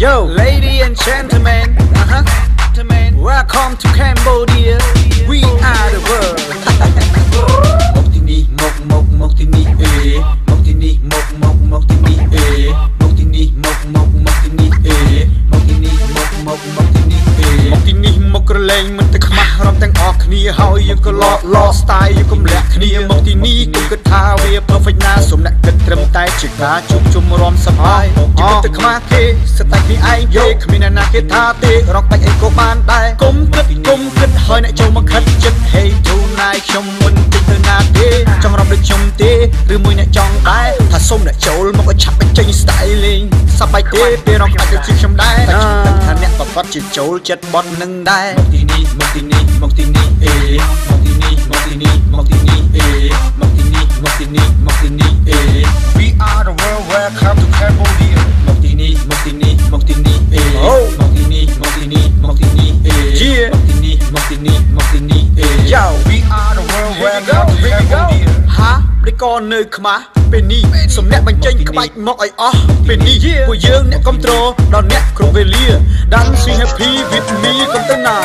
Yo, ladies and gentlemen, welcome to Cambodia. We are the world. Mok tini, mok tini, mok tini, mok tini, mok tini, mok tini, mok tini, mok tini, mok kerleng men te khmah rom teng ok khniaហើយយើងក៏ឡ style យើងកុំលាក់គ្នាមកទីនេះគិតគិតថាវា perfect ណាសូមអ្នកគិតត្រឹមតែជាការជួបជុំរំសប្បាយជីវិតទឹកខ្មាស់គេស្តែគ្នាឯងយកគ្មានអ្នកណាគេថាទេរកបាច់អីក៏បានដែរគុំគិតហើយអ្នកចូលមកខិតចិត្ត Hey tonight ខ្ញុំមិនតិចទៅណាទេចង់រំដូចខ្ញុំទេឬមួយអ្នកចង់ដែរថាសូមអ្នកចូលមកឲ្យឆាប់បញ្ចេញ style លេងសប្បាយទេពេលរកបាច់ទៅជាខ្ញុំដែរតែខ្ញុំដឹងថាអ្នកប្រកបជាចូលចិត្តបត់នឹងដែរមកទីនេះមកទីនេះមកទីនេះមកទីនេះមកទីនេះមកទីនេះមកទីនេះមកទីនេះមកទីនេះ We are the world welcome to Cambodia មកទីនេះមកទីនេះមកទីនេះមកទីនេះមកទីនេះមកទីនេះមកទីនេះមកទីនេះមកទីនេះ Yo We are the world welcome to Cambodia ហាដូចក៏នៅខ្មាស់ពេលនេះសូមអ្នកបញ្ចេញក្បាច់មកឲ្យអស់ពេលនេះពួកយើងអ្នកគ្រប់គ្រងដល់អ្នកគ្រប់វេលា Dance happy with me កុំទៅណា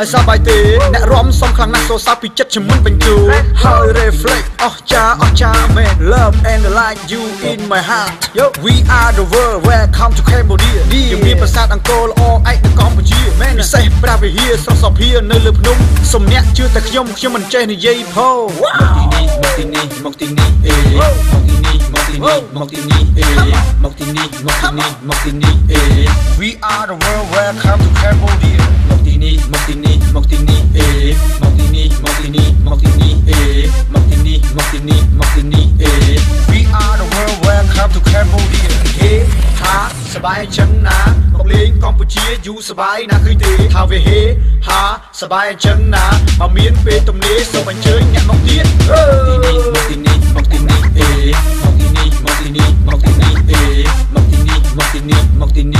ហើយសប្បាយទេអ្នករំសំខ្លាំងណាស់សូសាពីចិត្តជំនន់បញ្ជូហើយ reflect អស់ចាមែន love and like you in my heart Yo we are the world welcome to Cambodia យើងមានប្រាសាទអង្គរល្អឯកនៅកម្ពុជាមែនពិសេសព្រះវិហារស្រស់សភានៅលើភ្នំសូមអ្នកជឿតែខ្ញុំមិនចេះនិយាយផងមកទីនេះមកទីនេះមកទីនេះមកទីនេះមកទីនេះមកទីនេះមកទីនេះមកទីនេះ We are the world welcome to Cambodia មកទីនេះមកទីនេះមកទីនេះមកទីនេះមកទីនេះមកទីនេះមកទីនេះមកទីនេះមកទីនេះ We are the world welcome to Cambodia ថាសบายចឹងណាមកលេងកម្ពុជាយូរសบายណាឃើញទេថាវាហាសบายចឹងណាបើមានពេលទំនេរសូមអញ្ជើញអ្នកមកទៀតមកទីនេះមកទីនេះមកទីនេះមកទីនេះមកទីនេះមកទីនេះមកទីនេះមកទីនេះមកទីនេះ